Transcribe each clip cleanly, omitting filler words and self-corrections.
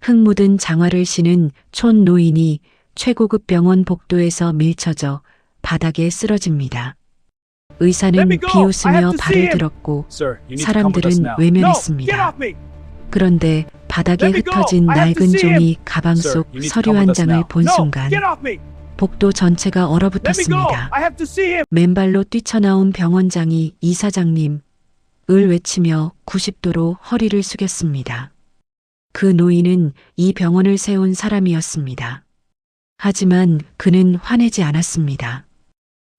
흙 묻은 장화를 신은 촌 노인이 최고급 병원 복도에서 밀쳐져 바닥에 쓰러집니다. 의사는 비웃으며 발을 들었고 사람들은 외면했습니다. 그런데 바닥에 흩어진 낡은 종이 가방 속 서류 한 장을 본 순간 복도 전체가 얼어붙었습니다. 맨발로 뛰쳐나온 병원장이 이사장님 을 외치며 90도로 허리를 숙였습니다. 그 노인은 이 병원을 세운 사람이었습니다. 하지만 그는 화내지 않았습니다.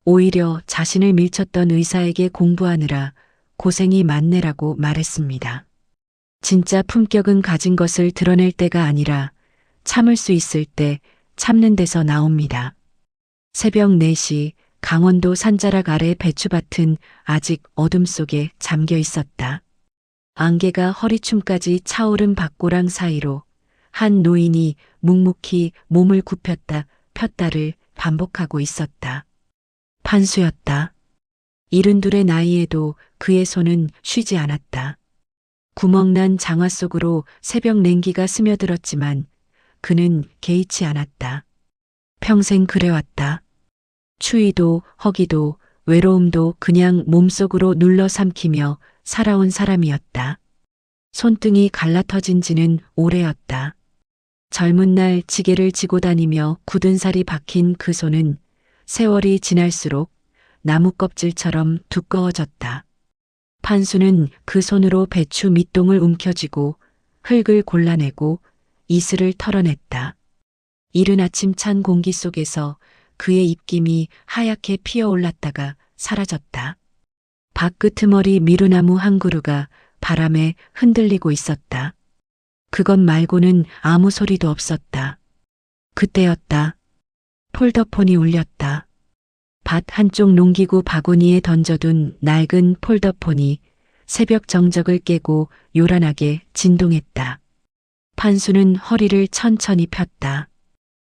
오히려 자신을 밀쳤던 의사에게 공부하느라 고생이 많네라고 말했습니다. 진짜 품격은 가진 것을 드러낼 때가 아니라 참을 수 있을 때 참는 데서 나옵니다. 새벽 4시 강원도 산자락 아래 배추밭은 아직 어둠 속에 잠겨 있었다. 안개가 허리춤까지 차오른 밭고랑 사이로 한 노인이 묵묵히 몸을 굽혔다 폈다를 반복하고 있었다. 판수였다. 72의 나이에도 그의 손은 쉬지 않았다. 구멍난 장화 속으로 새벽 냉기가 스며들었지만 그는 개의치 않았다. 평생 그래왔다. 추위도 허기도 외로움도 그냥 몸속으로 눌러 삼키며 살아온 사람이었다. 손등이 갈라터진 지는 오래였다. 젊은 날 지게를 지고 다니며 굳은 살이 박힌 그 손은 세월이 지날수록 나무 껍질처럼 두꺼워졌다. 판수는 그 손으로 배추 밑동을 움켜쥐고 흙을 골라내고 이슬을 털어냈다. 이른 아침 찬 공기 속에서 그의 입김이 하얗게 피어올랐다가 사라졌다. 밭 끄트머리 미루나무 한 그루가 바람에 흔들리고 있었다. 그것 말고는 아무 소리도 없었다. 그때였다. 폴더폰이 울렸다. 밭 한쪽 농기구 바구니에 던져둔 낡은 폴더폰이 새벽 정적을 깨고 요란하게 진동했다. 판수는 허리를 천천히 폈다.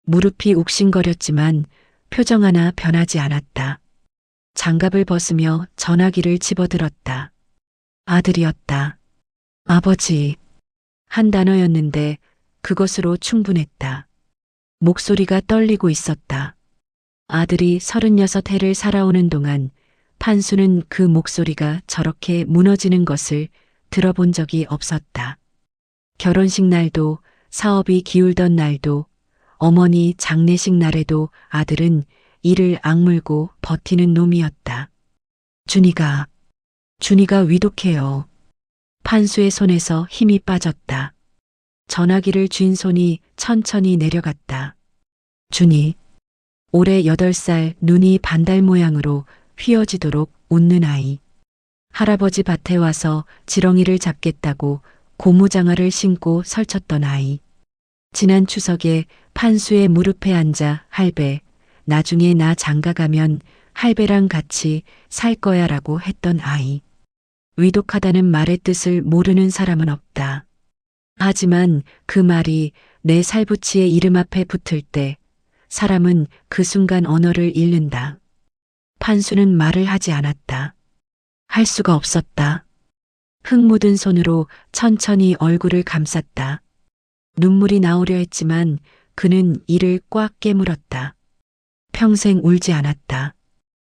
무릎이 욱신거렸지만 표정 하나 변하지 않았다. 장갑을 벗으며 전화기를 집어들었다. 아들이었다. 아버지. 한 단어였는데 그것으로 충분했다. 목소리가 떨리고 있었다. 아들이 36해를 살아오는 동안 판수는 그 목소리가 저렇게 무너지는 것을 들어본 적이 없었다. 결혼식 날도 사업이 기울던 날도 어머니 장례식 날에도 아들은 이를 악물고 버티는 놈이었다. 준이가 위독해요. 판수의 손에서 힘이 빠졌다. 전화기를 쥔 손이 천천히 내려갔다. 준이. 올해 8살 눈이 반달 모양으로 휘어지도록 웃는 아이. 할아버지 밭에 와서 지렁이를 잡겠다고 고무장화를 신고 설쳤던 아이. 지난 추석에 판수의 무릎에 앉아 할배, 나중에 나 장가가면 할배랑 같이 살 거야라고 했던 아이. 위독하다는 말의 뜻을 모르는 사람은 없다. 하지만 그 말이 내 살부치의 이름 앞에 붙을 때 사람은 그 순간 언어를 잃는다. 판수는 말을 하지 않았다. 할 수가 없었다. 흙 묻은 손으로 천천히 얼굴을 감쌌다. 눈물이 나오려 했지만 그는 이를 꽉 깨물었다. 평생 울지 않았다.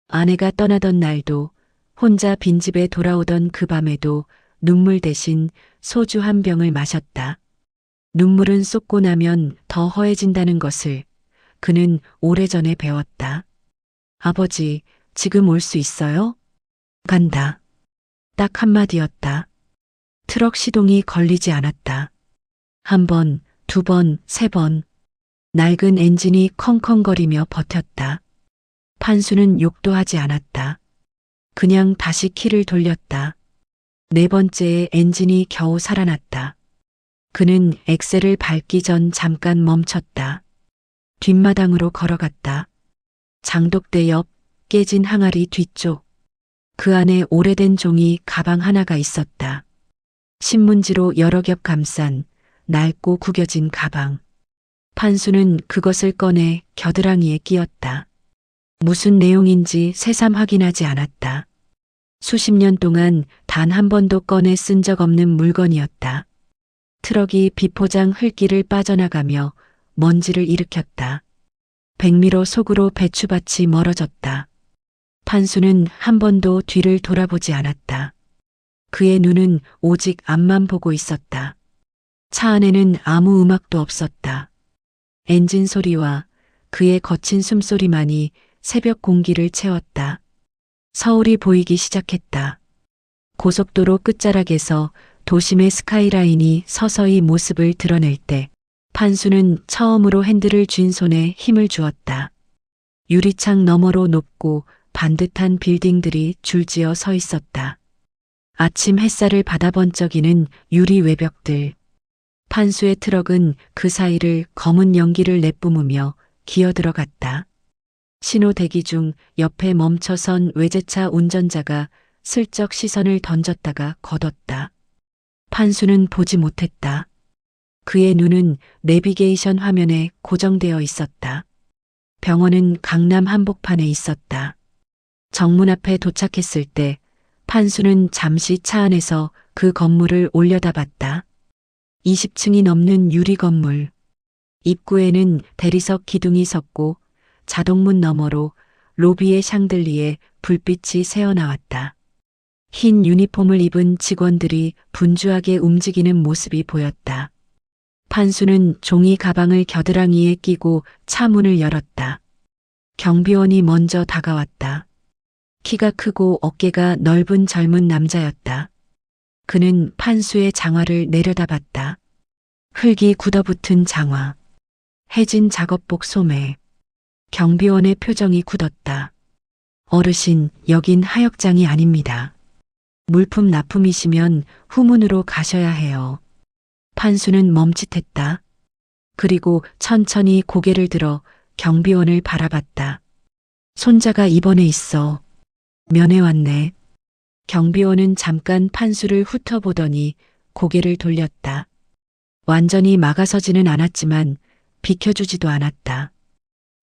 아내가 떠나던 날도 혼자 빈집에 돌아오던 그 밤에도 눈물 대신 소주 한 병을 마셨다. 눈물은 쏟고 나면 더 허해진다는 것을 그는 오래전에 배웠다. 아버지, 지금 올 수 있어요? 간다. 딱 한마디였다. 트럭 시동이 걸리지 않았다. 1번, 2번, 3번. 낡은 엔진이 컹컹거리며 버텼다. 판수는 욕도 하지 않았다. 그냥 다시 키를 돌렸다. 4번째에 엔진이 겨우 살아났다. 그는 엑셀을 밟기 전 잠깐 멈췄다. 뒷마당으로 걸어갔다. 장독대 옆 깨진 항아리 뒤쪽. 그 안에 오래된 종이 가방 하나가 있었다. 신문지로 여러 겹 감싼 낡고 구겨진 가방. 판수는 그것을 꺼내 겨드랑이에 끼웠다. 무슨 내용인지 새삼 확인하지 않았다. 수십 년 동안 단 한 번도 꺼내 쓴 적 없는 물건이었다. 트럭이 비포장 흙길을 빠져나가며 먼지를 일으켰다. 백미로 속으로 배추밭이 멀어졌다. 판수는 한 번도 뒤를 돌아보지 않았다. 그의 눈은 오직 앞만 보고 있었다. 차 안에는 아무 음악도 없었다. 엔진 소리와 그의 거친 숨소리만이 새벽 공기를 채웠다. 서울이 보이기 시작했다. 고속도로 끝자락에서 도심의 스카이라인이 서서히 모습을 드러낼 때 판수는 처음으로 핸들을 쥔 손에 힘을 주었다. 유리창 너머로 높고 반듯한 빌딩들이 줄지어 서 있었다. 아침 햇살을 받아 번쩍이는 유리 외벽들. 판수의 트럭은 그 사이를 검은 연기를 내뿜으며 기어들어갔다. 신호 대기 중 옆에 멈춰선 외제차 운전자가 슬쩍 시선을 던졌다가 걷었다. 판수는 보지 못했다. 그의 눈은 내비게이션 화면에 고정되어 있었다. 병원은 강남 한복판에 있었다. 정문 앞에 도착했을 때 판수는 잠시 차 안에서 그 건물을 올려다봤다. 20층이 넘는 유리 건물. 입구에는 대리석 기둥이 섰고 자동문 너머로 로비의 샹들리에 불빛이 새어나왔다. 흰 유니폼을 입은 직원들이 분주하게 움직이는 모습이 보였다. 판수는 종이 가방을 겨드랑이에 끼고 차 문을 열었다. 경비원이 먼저 다가왔다. 키가 크고 어깨가 넓은 젊은 남자였다. 그는 판수의 장화를 내려다봤다. 흙이 굳어붙은 장화. 해진 작업복 소매. 경비원의 표정이 굳었다. 어르신, 여긴 하역장이 아닙니다. 물품 납품이시면 후문으로 가셔야 해요. 판수는 멈칫했다. 그리고 천천히 고개를 들어 경비원을 바라봤다. 손자가 입원해 있어. 면회 왔네. 경비원은 잠깐 판수를 훑어보더니 고개를 돌렸다. 완전히 막아서지는 않았지만 비켜주지도 않았다.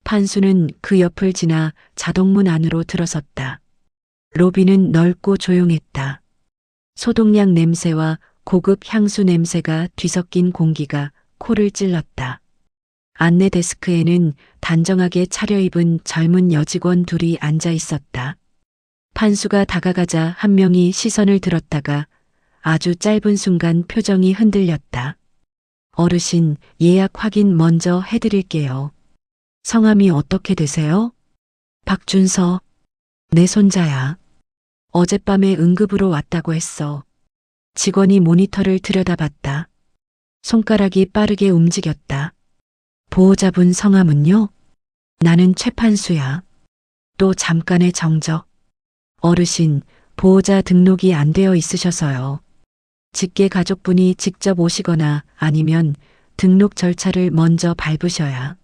판수는 그 옆을 지나 자동문 안으로 들어섰다. 로비는 넓고 조용했다. 소독약 냄새와 고급 향수 냄새가 뒤섞인 공기가 코를 찔렀다. 안내 데스크에는 단정하게 차려입은 젊은 여직원 둘이 앉아 있었다. 판수가 다가가자 한 명이 시선을 들었다가 아주 짧은 순간 표정이 흔들렸다. 어르신, 예약 확인 먼저 해드릴게요. 성함이 어떻게 되세요? 박준서. 내 손자야. 어젯밤에 응급으로 왔다고 했어. 직원이 모니터를 들여다봤다. 손가락이 빠르게 움직였다. 보호자분 성함은요? 나는 최판수야. 또 잠깐의 정적. 어르신, 보호자 등록이 안 되어 있으셔서요. 직계 가족분이 직접 오시거나 아니면 등록 절차를 먼저 밟으셔야.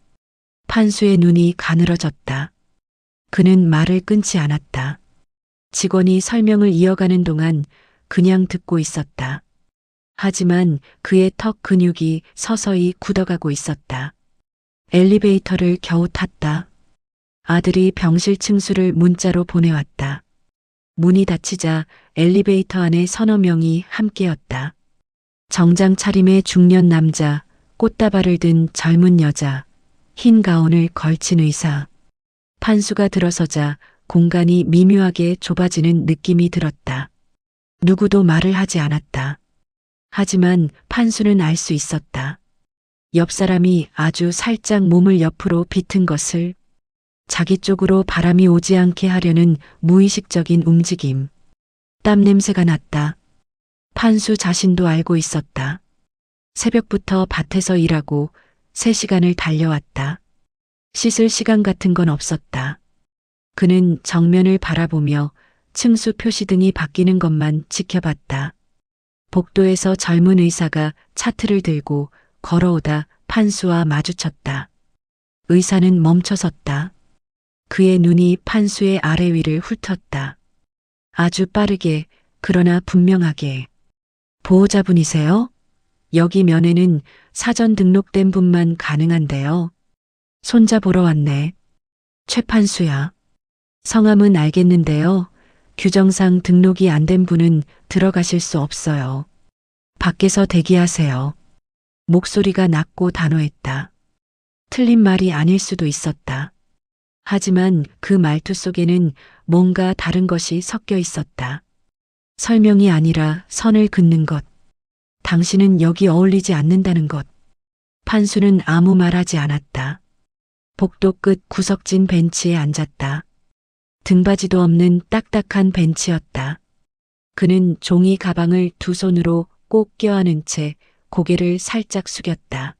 판수의 눈이 가늘어졌다. 그는 말을 끊지 않았다. 직원이 설명을 이어가는 동안 그냥 듣고 있었다. 하지만 그의 턱 근육이 서서히 굳어가고 있었다. 엘리베이터를 겨우 탔다. 아들이 병실 층수를 문자로 보내왔다. 문이 닫히자 엘리베이터 안에 서너 명이 함께였다. 정장 차림의 중년 남자, 꽃다발을 든 젊은 여자, 흰 가운을 걸친 의사. 판수가 들어서자 공간이 미묘하게 좁아지는 느낌이 들었다. 누구도 말을 하지 않았다. 하지만 판수는 알 수 있었다. 옆 사람이 아주 살짝 몸을 옆으로 비튼 것을, 자기 쪽으로 바람이 오지 않게 하려는 무의식적인 움직임. 땀 냄새가 났다. 판수 자신도 알고 있었다. 새벽부터 밭에서 일하고 3시간을 달려왔다. 씻을 시간 같은 건 없었다. 그는 정면을 바라보며 층수 표시등이 바뀌는 것만 지켜봤다. 복도에서 젊은 의사가 차트를 들고 걸어오다 판수와 마주쳤다. 의사는 멈춰섰다. 그의 눈이 판수의 아래 위를 훑었다. 아주 빠르게, 그러나 분명하게. 보호자분이세요? 여기 면회는 사전 등록된 분만 가능한데요. 손자 보러 왔네. 최판수야. 성함은 알겠는데요. 규정상 등록이 안 된 분은 들어가실 수 없어요. 밖에서 대기하세요. 목소리가 낮고 단호했다. 틀린 말이 아닐 수도 있었다. 하지만 그 말투 속에는 뭔가 다른 것이 섞여 있었다. 설명이 아니라 선을 긋는 것. 당신은 여기 어울리지 않는다는 것. 판수는 아무 말하지 않았다. 복도 끝 구석진 벤치에 앉았다. 등받이도 없는 딱딱한 벤치였다. 그는 종이 가방을 두 손으로 꼭 껴안은 채 고개를 살짝 숙였다.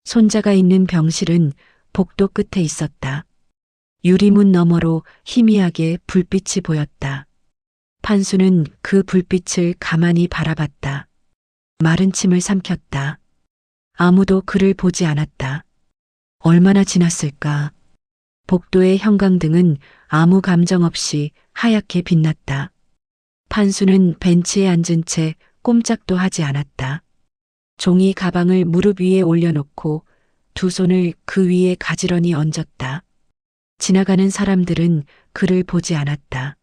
손자가 있는 병실은 복도 끝에 있었다. 유리문 너머로 희미하게 불빛이 보였다. 판수는 그 불빛을 가만히 바라봤다. 마른 침을 삼켰다. 아무도 그를 보지 않았다. 얼마나 지났을까? 복도의 형광등은 아무 감정 없이 하얗게 빛났다. 판수는 벤치에 앉은 채 꼼짝도 하지 않았다. 종이 가방을 무릎 위에 올려놓고 두 손을 그 위에 가지런히 얹었다. 지나가는 사람들은 그를 보지 않았다.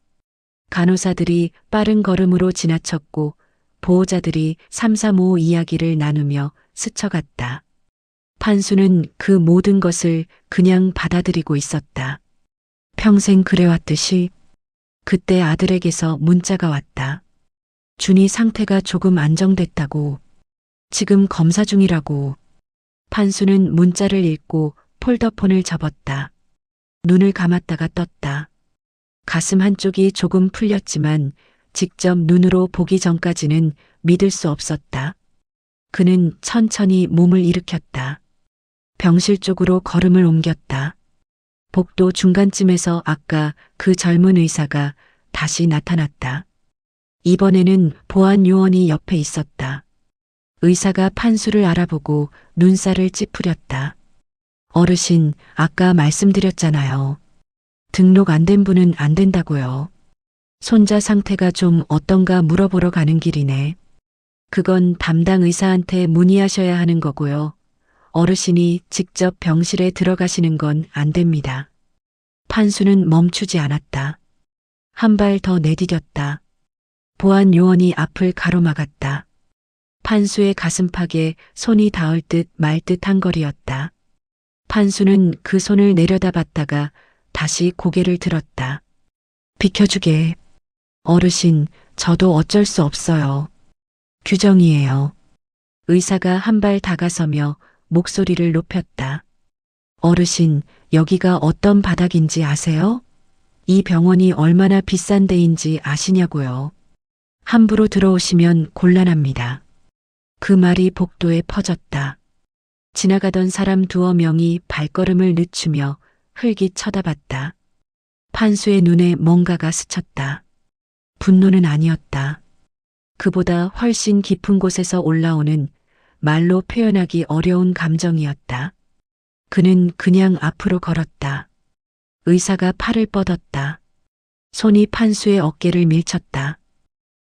간호사들이 빠른 걸음으로 지나쳤고 보호자들이 삼삼오오 이야기를 나누며 스쳐갔다. 판수는 그 모든 것을 그냥 받아들이고 있었다. 평생 그래왔듯이. 그때 아들에게서 문자가 왔다. 준이 상태가 조금 안정됐다고. 지금 검사 중이라고. 판수는 문자를 읽고 폴더폰을 접었다. 눈을 감았다가 떴다. 가슴 한쪽이 조금 풀렸지만 직접 눈으로 보기 전까지는 믿을 수 없었다. 그는 천천히 몸을 일으켰다. 병실 쪽으로 걸음을 옮겼다. 복도 중간쯤에서 아까 그 젊은 의사가 다시 나타났다. 이번에는 보안 요원이 옆에 있었다. 의사가 판수를 알아보고 눈살을 찌푸렸다. 어르신, 아까 말씀드렸잖아요. 등록 안 된 분은 안 된다고요. 손자 상태가 좀 어떤가 물어보러 가는 길이네. 그건 담당 의사한테 문의하셔야 하는 거고요. 어르신이 직접 병실에 들어가시는 건 안 됩니다. 판수는 멈추지 않았다. 한 발 더 내디뎠다. 보안 요원이 앞을 가로막았다. 판수의 가슴팍에 손이 닿을 듯 말 듯한 거리였다. 판수는 그 손을 내려다봤다가 다시 고개를 들었다. 비켜주게. 어르신, 저도 어쩔 수 없어요. 규정이에요. 의사가 한 발 다가서며 목소리를 높였다. 어르신, 여기가 어떤 바닥인지 아세요? 이 병원이 얼마나 비싼 데인지 아시냐고요. 함부로 들어오시면 곤란합니다. 그 말이 복도에 퍼졌다. 지나가던 사람 두어 명이 발걸음을 늦추며 흘깃 쳐다봤다. 판수의 눈에 뭔가가 스쳤다. 분노는 아니었다. 그보다 훨씬 깊은 곳에서 올라오는 말로 표현하기 어려운 감정이었다. 그는 그냥 앞으로 걸었다. 의사가 팔을 뻗었다. 손이 판수의 어깨를 밀쳤다.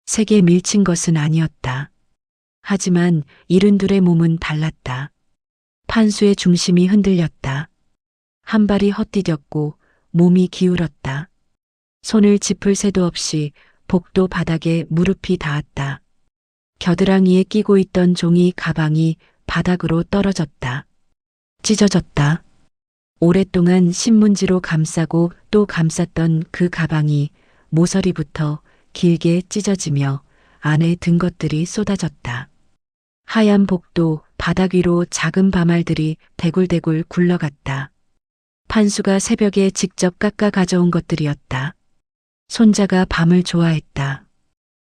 세게 밀친 것은 아니었다. 하지만 이른둘의 몸은 달랐다. 판수의 중심이 흔들렸다. 한 발이 헛디뎠고 몸이 기울었다. 손을 짚을 새도 없이 복도 바닥에 무릎이 닿았다. 겨드랑이에 끼고 있던 종이 가방이 바닥으로 떨어졌다. 찢어졌다. 오랫동안 신문지로 감싸고 또 감쌌던 그 가방이 모서리부터 길게 찢어지며 안에 든 것들이 쏟아졌다. 하얀 복도 바닥 위로 작은 바말들이 대굴대굴 굴러갔다. 판수가 새벽에 직접 깎아 가져온 것들이었다. 손자가 밤을 좋아했다.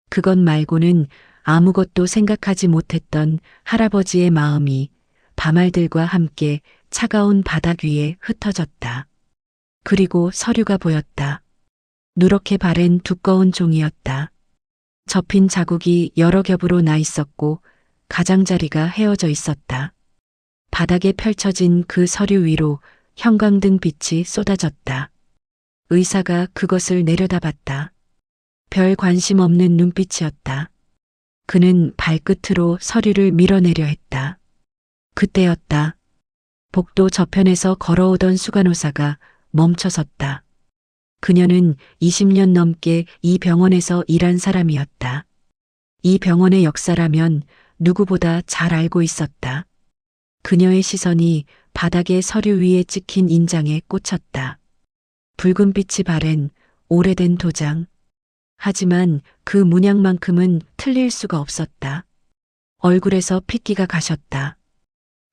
그것 말고는 아무것도 생각하지 못했던 할아버지의 마음이 바말들과 함께 차가운 바닥 위에 흩어졌다. 그리고 서류가 보였다. 누렇게 바랜 두꺼운 종이였다. 접힌 자국이 여러 겹으로 나 있었고 가장자리가 헤어져 있었다. 바닥에 펼쳐진 그 서류 위로 형광등 빛이 쏟아졌다. 의사가 그것을 내려다봤다. 별 관심 없는 눈빛이었다. 그는 발끝으로 서류를 밀어내려 했다. 그때였다. 복도 저편에서 걸어오던 수간호사가 멈춰섰다. 그녀는 20년 넘게 이 병원에서 일한 사람이었다. 이 병원의 역사라면 누구보다 잘 알고 있었다. 그녀의 시선이 바닥의 서류 위에 찍힌 인장에 꽂혔다. 붉은 빛이 바랜 오래된 도장. 하지만 그 문양만큼은 틀릴 수가 없었다. 얼굴에서 핏기가 가셨다.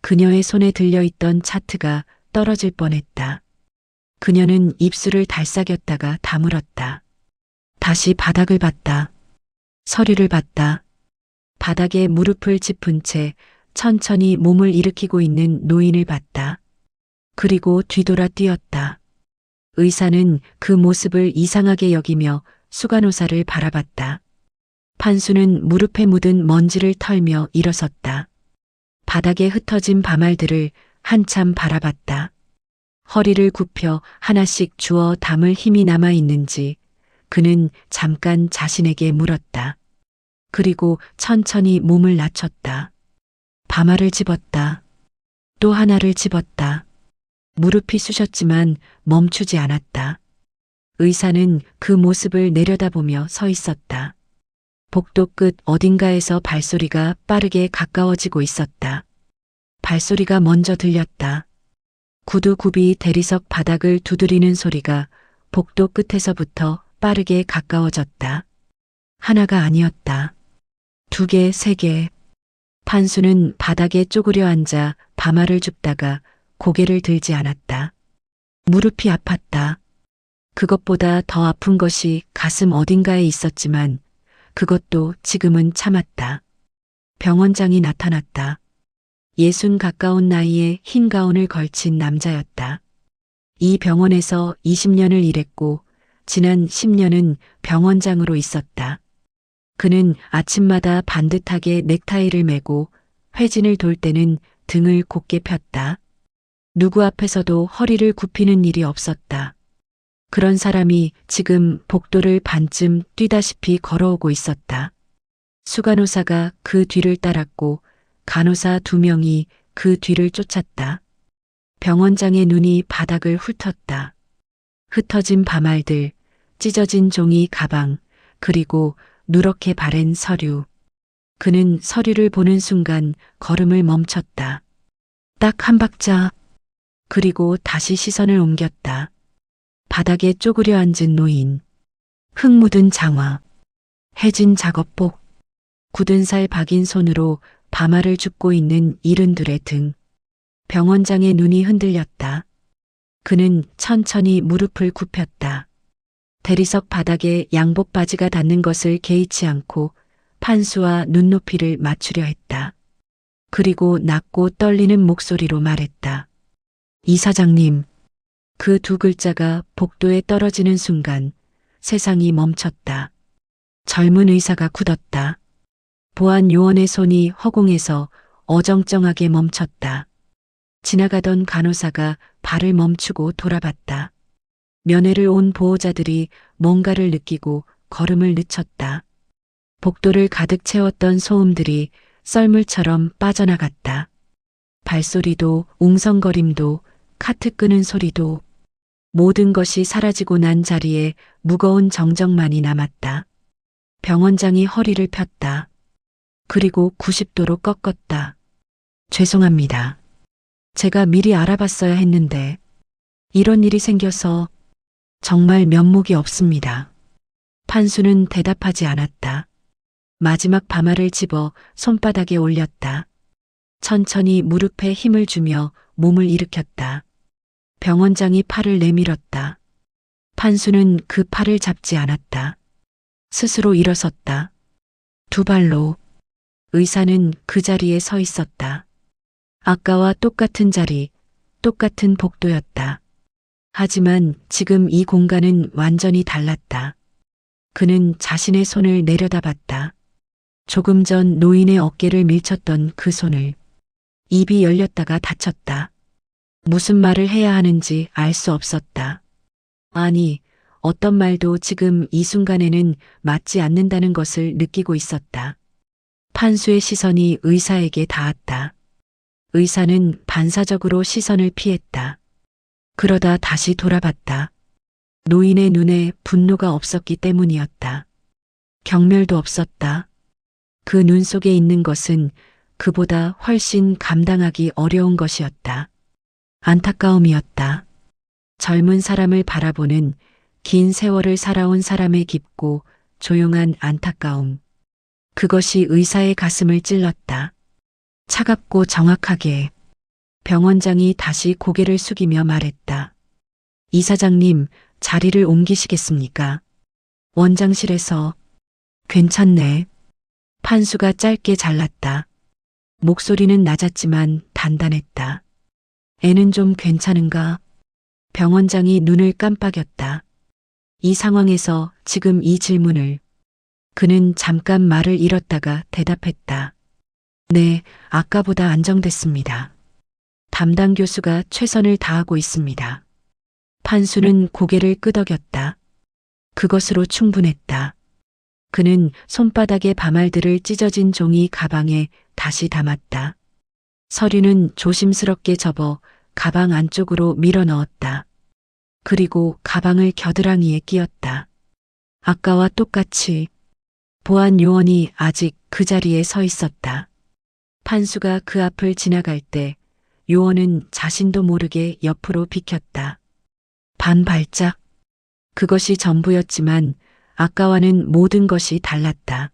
그녀의 손에 들려있던 차트가 떨어질 뻔했다. 그녀는 입술을 달싹였다가 다물었다. 다시 바닥을 봤다. 서류를 봤다. 바닥에 무릎을 짚은 채 천천히 몸을 일으키고 있는 노인을 봤다. 그리고 뒤돌아 뛰었다. 의사는 그 모습을 이상하게 여기며 수간호사를 바라봤다. 판수는 무릎에 묻은 먼지를 털며 일어섰다. 바닥에 흩어진 밤알들을 한참 바라봤다. 허리를 굽혀 하나씩 주워 담을 힘이 남아 있는지 그는 잠깐 자신에게 물었다. 그리고 천천히 몸을 낮췄다. 밤알을 집었다. 또 하나를 집었다. 무릎이 쑤셨지만 멈추지 않았다. 의사는 그 모습을 내려다보며 서 있었다. 복도 끝 어딘가에서 발소리가 빠르게 가까워지고 있었다. 발소리가 먼저 들렸다. 구두굽이 대리석 바닥을 두드리는 소리가 복도 끝에서부터 빠르게 가까워졌다. 하나가 아니었다. 2개, 3개. 판수는 바닥에 쪼그려 앉아 밤알을 줍다가 고개를 들지 않았다. 무릎이 아팠다. 그것보다 더 아픈 것이 가슴 어딘가에 있었지만 그것도 지금은 참았다. 병원장이 나타났다. 60 가까운 나이에 흰 가운을 걸친 남자였다. 이 병원에서 20년을 일했고 지난 10년은 병원장으로 있었다. 그는 아침마다 반듯하게 넥타이를 매고 회진을 돌 때는 등을 곧게 폈다. 누구 앞에서도 허리를 굽히는 일이 없었다. 그런 사람이 지금 복도를 반쯤 뛰다시피 걸어오고 있었다. 수간호사가 그 뒤를 따랐고 간호사 2명이 그 뒤를 쫓았다. 병원장의 눈이 바닥을 훑었다. 흩어진 밤알들, 찢어진 종이 가방, 그리고 누렇게 바랜 서류. 그는 서류를 보는 순간 걸음을 멈췄다. 딱 한 박자. 그리고 다시 시선을 옮겼다. 바닥에 쪼그려 앉은 노인. 흙 묻은 장화. 해진 작업복. 굳은 살 박인 손으로 밤알을 줍고 있는 이른둘의 등. 병원장의 눈이 흔들렸다. 그는 천천히 무릎을 굽혔다. 대리석 바닥에 양복 바지가 닿는 것을 개의치 않고 판수와 눈높이를 맞추려 했다. 그리고 낮고 떨리는 목소리로 말했다. 이사장님. 그 2글자가 복도에 떨어지는 순간 세상이 멈췄다. 젊은 의사가 굳었다. 보안 요원의 손이 허공에서 어정쩡하게 멈췄다. 지나가던 간호사가 발을 멈추고 돌아봤다. 면회를 온 보호자들이 뭔가를 느끼고 걸음을 늦췄다. 복도를 가득 채웠던 소음들이 썰물처럼 빠져나갔다. 발소리도 웅성거림도 카트 끄는 소리도 모든 것이 사라지고 난 자리에 무거운 정적만이 남았다. 병원장이 허리를 폈다. 그리고 90도로 꺾었다. 죄송합니다. 제가 미리 알아봤어야 했는데 이런 일이 생겨서 정말 면목이 없습니다. 판수는 대답하지 않았다. 마지막 밤알을 집어 손바닥에 올렸다. 천천히 무릎에 힘을 주며 몸을 일으켰다. 병원장이 팔을 내밀었다. 판수는 그 팔을 잡지 않았다. 스스로 일어섰다. 2발로. 의사는 그 자리에 서 있었다. 아까와 똑같은 자리, 똑같은 복도였다. 하지만 지금 이 공간은 완전히 달랐다. 그는 자신의 손을 내려다봤다. 조금 전 노인의 어깨를 밀쳤던 그 손을. 입이 열렸다가 닫혔다. 무슨 말을 해야 하는지 알 수 없었다. 아니, 어떤 말도 지금 이 순간에는 맞지 않는다는 것을 느끼고 있었다. 판수의 시선이 의사에게 닿았다. 의사는 반사적으로 시선을 피했다. 그러다 다시 돌아봤다. 노인의 눈에 분노가 없었기 때문이었다. 경멸도 없었다. 그 눈 속에 있는 것은 그보다 훨씬 감당하기 어려운 것이었다. 안타까움이었다. 젊은 사람을 바라보는 긴 세월을 살아온 사람의 깊고 조용한 안타까움. 그것이 의사의 가슴을 찔렀다. 차갑고 정확하게. 병원장이 다시 고개를 숙이며 말했다. 이사장님, 자리를 옮기시겠습니까? 원장실에서. 괜찮네. 판수가 짧게 잘랐다. 목소리는 낮았지만 단단했다. 애는 좀 괜찮은가? 병원장이 눈을 깜빡였다. 이 상황에서 지금 이 질문을. 그는 잠깐 말을 잃었다가 대답했다. 네, 아까보다 안정됐습니다. 담당 교수가 최선을 다하고 있습니다. 판수는 고개를 끄덕였다. 그것으로 충분했다. 그는 손바닥에 밤알들을 찢어진 종이 가방에 다시 담았다. 서류는 조심스럽게 접어 가방 안쪽으로 밀어 넣었다. 그리고 가방을 겨드랑이에 끼웠다. 아까와 똑같이 보안 요원이 아직 그 자리에 서 있었다. 판수가 그 앞을 지나갈 때 요원은 자신도 모르게 옆으로 비켰다. 반 발짝. 그것이 전부였지만 아까와는 모든 것이 달랐다.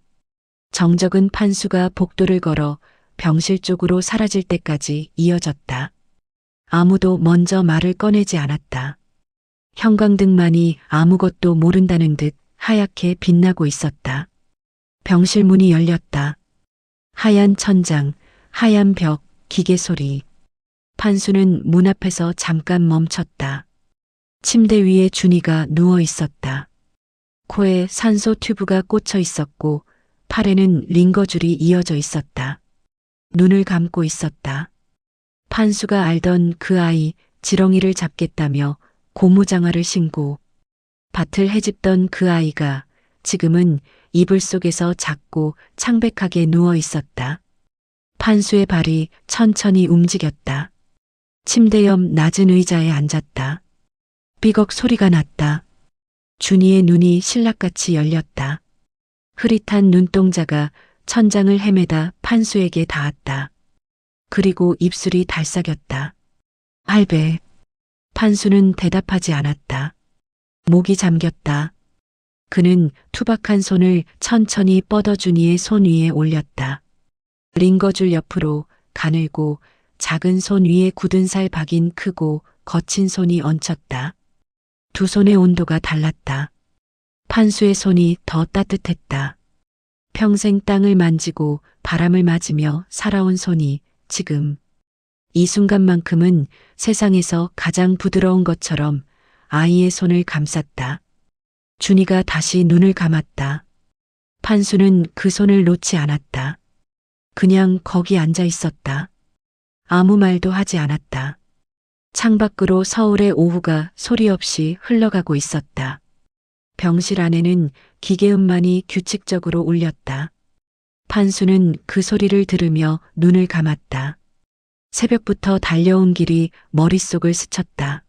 정적은 판수가 복도를 걸어 병실 쪽으로 사라질 때까지 이어졌다. 아무도 먼저 말을 꺼내지 않았다. 형광등만이 아무것도 모른다는 듯 하얗게 빛나고 있었다. 병실 문이 열렸다. 하얀 천장, 하얀 벽, 기계 소리. 판수는 문 앞에서 잠깐 멈췄다. 침대 위에 준이가 누워 있었다. 코에 산소 튜브가 꽂혀 있었고 팔에는 링거줄이 이어져 있었다. 눈을 감고 있었다. 판수가 알던 그 아이, 지렁이를 잡겠다며 고무장화를 신고 밭을 헤집던 그 아이가 지금은 이불 속에서 작고 창백하게 누워 있었다. 판수의 발이 천천히 움직였다. 침대 옆 낮은 의자에 앉았다. 삐걱 소리가 났다. 준이의 눈이 신락같이 열렸다. 흐릿한 눈동자가 천장을 헤매다 판수에게 닿았다. 그리고 입술이 달싹였다. 할배. 판수는 대답하지 않았다. 목이 잠겼다. 그는 투박한 손을 천천히 뻗어 준이의 손 위에 올렸다. 링거줄 옆으로 가늘고 작은 손 위에 굳은 살 박인 크고 거친 손이 얹혔다. 두 손의 온도가 달랐다. 판수의 손이 더 따뜻했다. 평생 땅을 만지고 바람을 맞으며 살아온 손이 지금 이 순간만큼은 세상에서 가장 부드러운 것처럼 아이의 손을 감쌌다. 준이가 다시 눈을 감았다. 판수는 그 손을 놓지 않았다. 그냥 거기 앉아 있었다. 아무 말도 하지 않았다. 창밖으로 서울의 오후가 소리 없이 흘러가고 있었다. 병실 안에는 기계음만이 규칙적으로 울렸다. 판수는 그 소리를 들으며 눈을 감았다. 새벽부터 달려온 길이 머릿속을 스쳤다.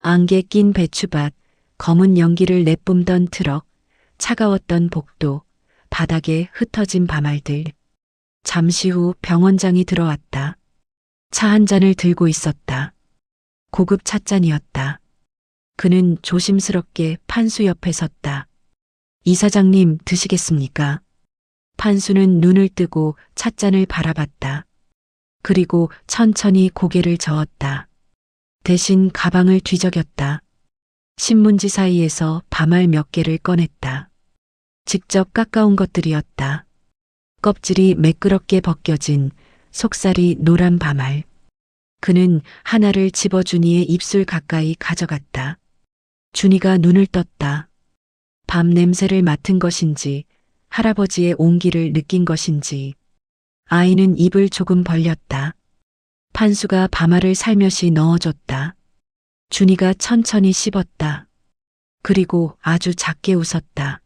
안개 낀 배추밭, 검은 연기를 내뿜던 트럭, 차가웠던 복도, 바닥에 흩어진 밤알들. 잠시 후 병원장이 들어왔다. 차 한 잔을 들고 있었다. 고급 찻잔이었다. 그는 조심스럽게 판수 옆에 섰다. 이사장님 드시겠습니까? 판수는 눈을 뜨고 찻잔을 바라봤다. 그리고 천천히 고개를 저었다. 대신 가방을 뒤적였다. 신문지 사이에서 밤알 몇 개를 꺼냈다. 직접 깎아온 것들이었다. 껍질이 매끄럽게 벗겨진 속살이 노란 밤알. 그는 하나를 집어 준이의 입술 가까이 가져갔다. 준이가 눈을 떴다. 밤 냄새를 맡은 것인지 할아버지의 온기를 느낀 것인지 아이는 입을 조금 벌렸다. 판수가 밤알을 살며시 넣어줬다. 준이가 천천히 씹었다. 그리고 아주 작게 웃었다.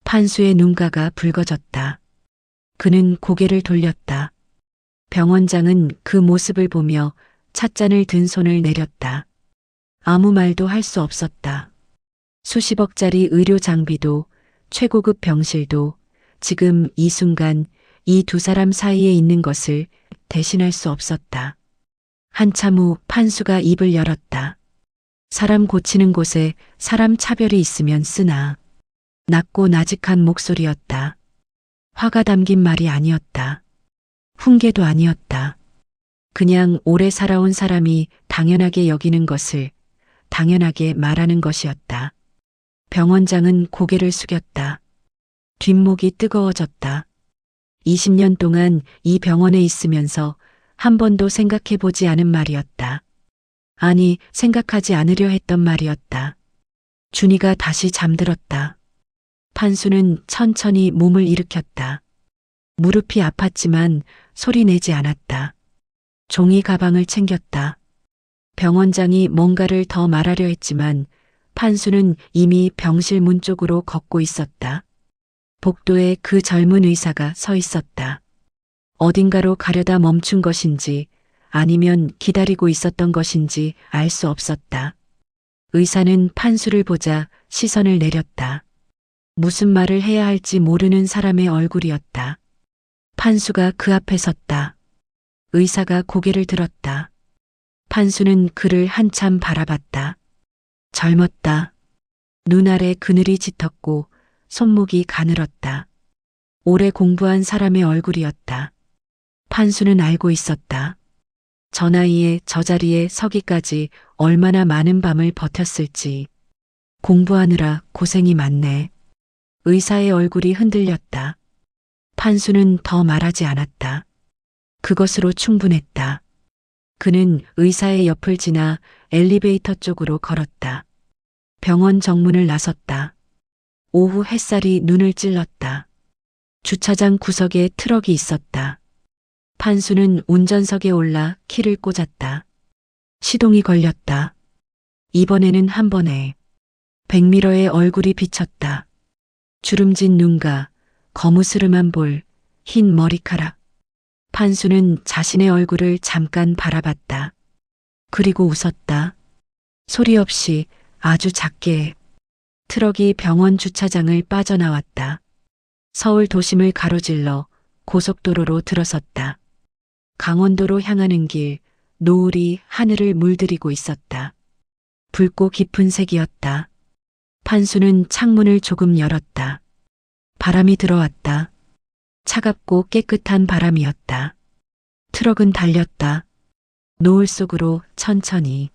판수의 눈가가 붉어졌다. 그는 고개를 돌렸다. 병원장은 그 모습을 보며 찻잔을 든 손을 내렸다. 아무 말도 할 수 없었다. 수십억짜리 의료 장비도 최고급 병실도 지금 이 순간 이 두 사람 사이에 있는 것을 대신할 수 없었다. 한참 후 판수가 입을 열었다. 사람 고치는 곳에 사람 차별이 있으면 쓰나. 낮고 나직한 목소리였다. 화가 담긴 말이 아니었다. 훈계도 아니었다. 그냥 오래 살아온 사람이 당연하게 여기는 것을 당연하게 말하는 것이었다. 병원장은 고개를 숙였다. 뒷목이 뜨거워졌다. 20년 동안 이 병원에 있으면서 한 번도 생각해 보지 않은 말이었다. 아니, 생각하지 않으려 했던 말이었다. 준이가 다시 잠들었다. 판수는 천천히 몸을 일으켰다. 무릎이 아팠지만 소리 내지 않았다. 종이 가방을 챙겼다. 병원장이 뭔가를 더 말하려 했지만 판수는 이미 병실 문 쪽으로 걷고 있었다. 복도에 그 젊은 의사가 서 있었다. 어딘가로 가려다 멈춘 것인지 아니면 기다리고 있었던 것인지 알 수 없었다. 의사는 판수를 보자 시선을 내렸다. 무슨 말을 해야 할지 모르는 사람의 얼굴이었다. 판수가 그 앞에 섰다. 의사가 고개를 들었다. 판수는 그를 한참 바라봤다. 젊었다. 눈 아래 그늘이 짙었고 손목이 가늘었다. 오래 공부한 사람의 얼굴이었다. 판수는 알고 있었다. 저 나이에 저 자리에 서기까지 얼마나 많은 밤을 버텼을지. 공부하느라 고생이 많네. 의사의 얼굴이 흔들렸다. 판수는 더 말하지 않았다. 그것으로 충분했다. 그는 의사의 옆을 지나 엘리베이터 쪽으로 걸었다. 병원 정문을 나섰다. 오후 햇살이 눈을 찔렀다. 주차장 구석에 트럭이 있었다. 판수는 운전석에 올라 키를 꽂았다. 시동이 걸렸다. 이번에는 한 번에. 백미러의 얼굴이 비쳤다. 주름진 눈과 거무스름한 볼, 흰 머리카락. 판수는 자신의 얼굴을 잠깐 바라봤다. 그리고 웃었다. 소리 없이 아주 작게. 트럭이 병원 주차장을 빠져나왔다. 서울 도심을 가로질러 고속도로로 들어섰다. 강원도로 향하는 길, 노을이 하늘을 물들이고 있었다. 붉고 깊은 색이었다. 판수는 창문을 조금 열었다. 바람이 들어왔다. 차갑고 깨끗한 바람이었다. 트럭은 달렸다. 노을 속으로 천천히.